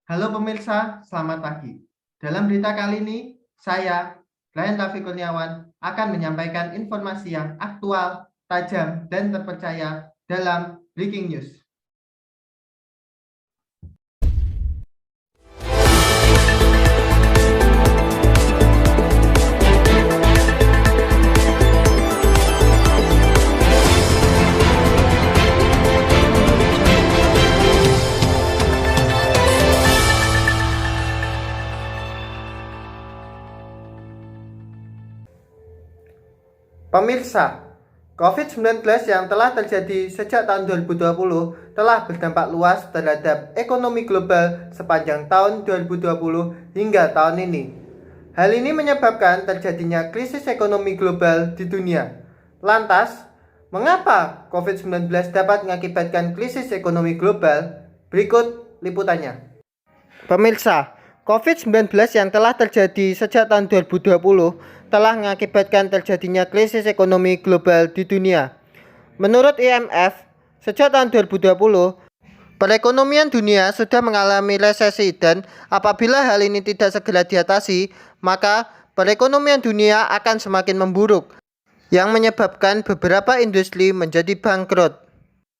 Halo pemirsa, selamat pagi. Dalam berita kali ini, saya, Ryan Taufik Kurniawan, akan menyampaikan informasi yang aktual, tajam, dan terpercaya dalam Breaking News. Pemirsa, COVID-19 yang telah terjadi sejak tahun 2020 telah berdampak luas terhadap ekonomi global sepanjang tahun 2020 hingga tahun ini. Hal ini menyebabkan terjadinya krisis ekonomi global di dunia. Lantas, mengapa COVID-19 dapat mengakibatkan krisis ekonomi global? Berikut liputannya. Pemirsa, COVID-19 yang telah terjadi sejak tahun 2020 telah mengakibatkan terjadinya krisis ekonomi global di dunia. Menurut IMF, sejak tahun 2020, perekonomian dunia sudah mengalami resesi dan apabila hal ini tidak segera diatasi, maka perekonomian dunia akan semakin memburuk, yang menyebabkan beberapa industri menjadi bangkrut.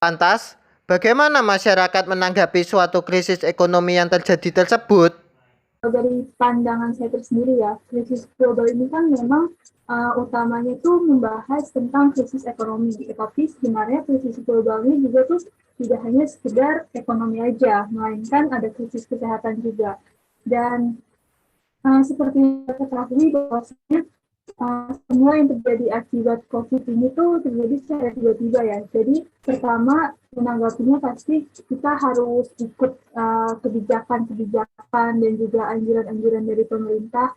Lantas, bagaimana masyarakat menanggapi suatu krisis ekonomi yang terjadi tersebut? Dari pandangan saya tersendiri ya, krisis global ini kan memang utamanya tuh membahas tentang krisis ekonomi, tapi sebenarnya krisis global ini juga tuh tidak hanya sekedar ekonomi aja, melainkan ada krisis kesehatan juga. Dan seperti kita ketahui bahwasanya semua yang terjadi akibat COVID ini tuh terjadi secara tiba-tiba ya. Jadi pertama menanggapinya pasti kita harus ikut kebijakan-kebijakan dan juga anjuran-anjuran dari pemerintah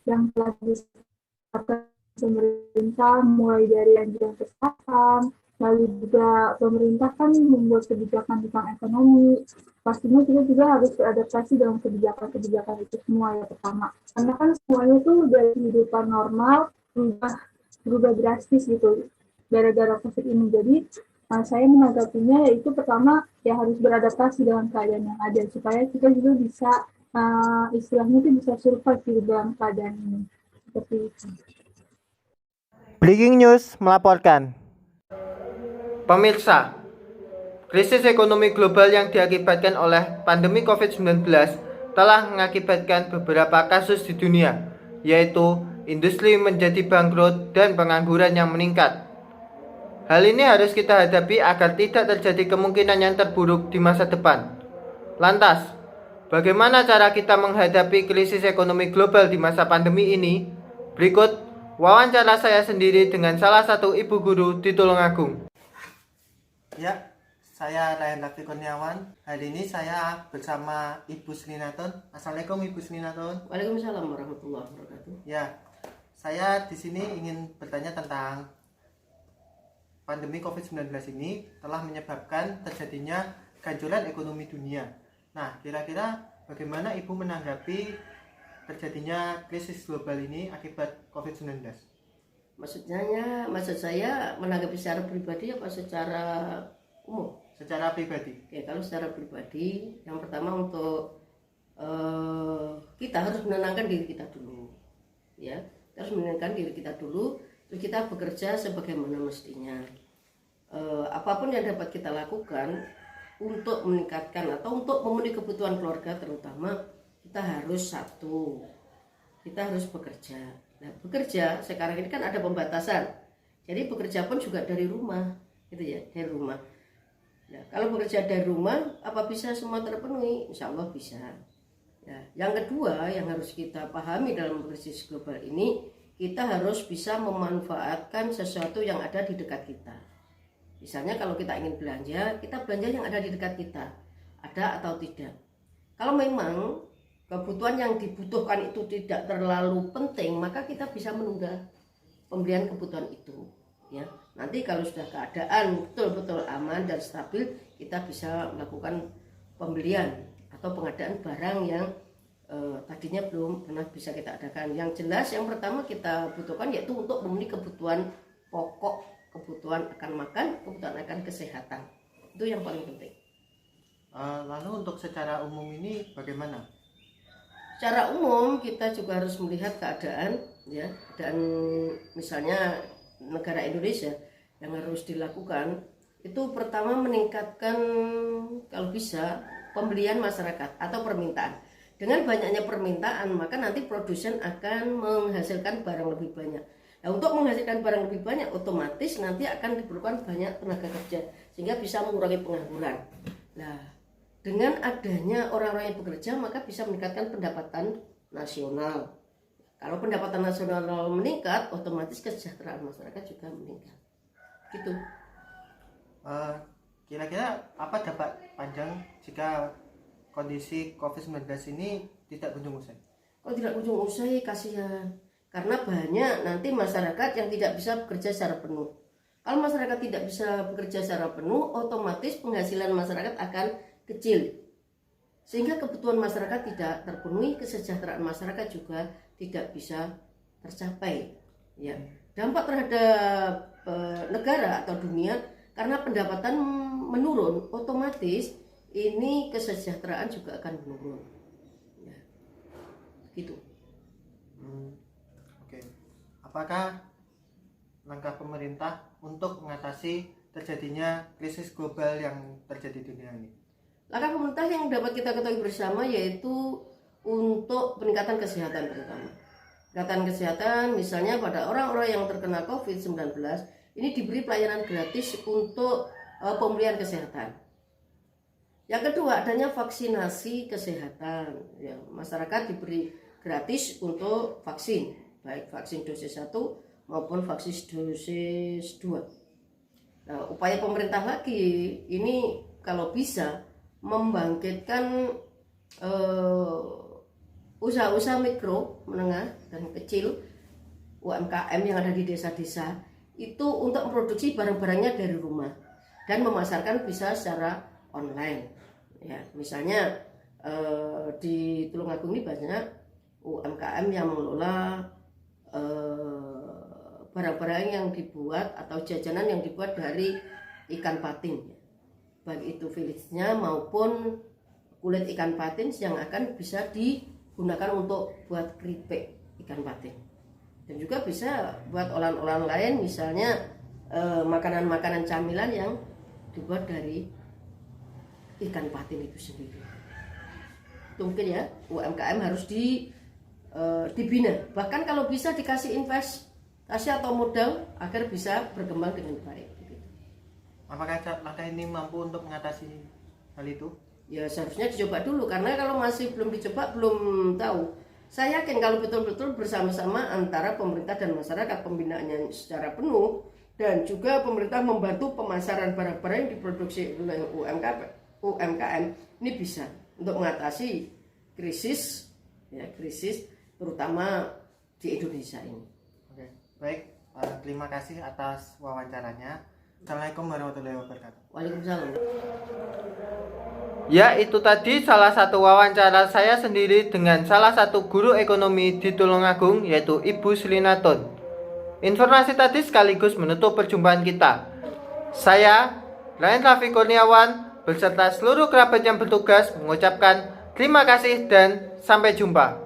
yang telah ditetapkan pemerintah, mulai dari anjuran kesehatan, lalu juga pemerintah kan membuat kebijakan tentang ekonomi. Pastinya kita juga harus beradaptasi dalam kebijakan-kebijakan itu semua ya pertama. Karena kan semuanya tuh dari kehidupan normal berubah drastis gitu gara-gara COVID ini. Jadi saya menanggapinya yaitu pertama ya harus beradaptasi dengan keadaan yang ada supaya kita juga bisa istilahnya itu bisa survive di dalam keadaan ini. Seperti itu. Breaking News melaporkan. Pemirsa, krisis ekonomi global yang diakibatkan oleh pandemi COVID-19 telah mengakibatkan beberapa kasus di dunia, yaitu industri menjadi bangkrut dan pengangguran yang meningkat. Hal ini harus kita hadapi agar tidak terjadi kemungkinan yang terburuk di masa depan. Lantas, bagaimana cara kita menghadapi krisis ekonomi global di masa pandemi ini? Berikut wawancara saya sendiri dengan salah satu ibu guru di Tulungagung. Ya, saya Ryan Taufik Kurniawan. Hari ini saya bersama Ibu Srinaton. Assalamualaikum Ibu Srinaton. Waalaikumsalam warahmatullahi wabarakatuh. Ya, saya di sini ingin bertanya tentang pandemi COVID-19 ini telah menyebabkan terjadinya kehancuran ekonomi dunia. Nah, kira-kira bagaimana Ibu menanggapi terjadinya krisis global ini akibat COVID-19? Maksud saya menanggapi secara pribadi apa secara umum? Secara pribadi. Oke, kalau secara pribadi, yang pertama untuk kita harus menenangkan diri kita dulu, ya. Kita harus menenangkan diri kita dulu, terus kita bekerja sebagaimana mestinya. Apapun yang dapat kita lakukan untuk meningkatkan atau untuk memenuhi kebutuhan keluarga terutama, kita harus kita harus bekerja. Nah, bekerja sekarang ini kan ada pembatasan. Jadi bekerja pun juga dari rumah, gitu ya, dari rumah. Nah, kalau bekerja dari rumah, apa bisa semua terpenuhi? Insya Allah bisa. Nah, yang kedua yang harus kita pahami dalam krisis global ini, kita harus bisa memanfaatkan sesuatu yang ada di dekat kita. Misalnya kalau kita ingin belanja, kita belanja yang ada di dekat kita, ada atau tidak. Kalau memang kebutuhan yang dibutuhkan itu tidak terlalu penting, maka kita bisa menunda pembelian kebutuhan itu, ya. Nanti kalau sudah keadaan betul-betul aman dan stabil, kita bisa melakukan pembelian atau pengadaan barang yang tadinya belum pernah bisa kita adakan. Yang jelas yang pertama kita butuhkan yaitu untuk memenuhi kebutuhan pokok, kebutuhan akan makan, kebutuhan akan kesehatan. Itu yang paling penting. Lalu untuk secara umum ini bagaimana? Secara umum kita juga harus melihat keadaan ya, dan misalnya negara Indonesia yang harus dilakukan itu pertama meningkatkan kalau bisa pembelian masyarakat atau permintaan. Dengan banyaknya permintaan maka nanti produsen akan menghasilkan barang lebih banyak. Nah, untuk menghasilkan barang lebih banyak otomatis nanti akan diperlukan banyak tenaga kerja sehingga bisa mengurangi pengangguran. Nah, dengan adanya orang-orang yang bekerja maka bisa meningkatkan pendapatan nasional. Kalau pendapatan nasional meningkat, otomatis kesejahteraan masyarakat juga meningkat. Gitu. Kira-kira apa dampak panjang jika kondisi COVID-19 ini tidak kunjung usai? Kalau tidak kunjung usai, kasihan. Karena banyak nanti masyarakat yang tidak bisa bekerja secara penuh. Kalau masyarakat tidak bisa bekerja secara penuh, otomatis penghasilan masyarakat akan kecil. Sehingga kebutuhan masyarakat tidak terpenuhi, kesejahteraan masyarakat juga tidak bisa tercapai. Ya. Dampak terhadap negara atau dunia karena pendapatan menurun, otomatis ini kesejahteraan juga akan menurun. Ya. Gitu. Oke. Apakah langkah pemerintah untuk mengatasi terjadinya krisis global yang terjadi di dunia ini? Langkah pemerintah yang dapat kita ketahui bersama yaitu untuk peningkatan kesehatan terutama. Peningkatan kesehatan misalnya pada orang-orang yang terkena COVID-19 ini diberi pelayanan gratis untuk pemulihan kesehatan. Yang kedua adanya vaksinasi kesehatan. Ya, masyarakat diberi gratis untuk vaksin, baik vaksin dosis 1 maupun vaksin dosis 2. Nah, upaya pemerintah lagi ini kalau bisa membangkitkan usaha-usaha mikro, menengah, dan kecil UMKM yang ada di desa-desa itu untuk memproduksi barang-barangnya dari rumah dan memasarkan bisa secara online. Ya, misalnya di Tulungagung ini banyak UMKM yang mengelola barang-barang yang dibuat atau jajanan yang dibuat dari ikan patin, baik itu filetsnya maupun kulit ikan patin yang akan bisa digunakan untuk buat keripik ikan patin, dan juga bisa buat olahan-olahan lain, misalnya makanan-makanan camilan yang dibuat dari ikan patin itu sendiri. Itu mungkin ya UMKM harus dibina, bahkan kalau bisa dikasih investasi atau modal agar bisa berkembang dengan baik. Apakah langkah ini mampu untuk mengatasi hal itu? Ya seharusnya dicoba dulu, karena kalau masih belum dicoba belum tahu. Saya yakin kalau betul-betul bersama-sama antara pemerintah dan masyarakat pembinaannya secara penuh, dan juga pemerintah membantu pemasaran barang-barang yang diproduksi oleh UMKM ini bisa untuk mengatasi krisis terutama di Indonesia ini. Oke, baik. Terima kasih atas wawancaranya. Assalamualaikum warahmatullahi wabarakatuh. Waalaikumsalam. Ya, itu tadi salah satu wawancara saya sendiri dengan salah satu guru ekonomi di Tulungagung, yaitu Ibu Slinaton. Informasi tadi sekaligus menutup perjumpaan kita. Saya, Ryan Raffi Kurniawan, beserta seluruh kerabat yang bertugas mengucapkan terima kasih dan sampai jumpa.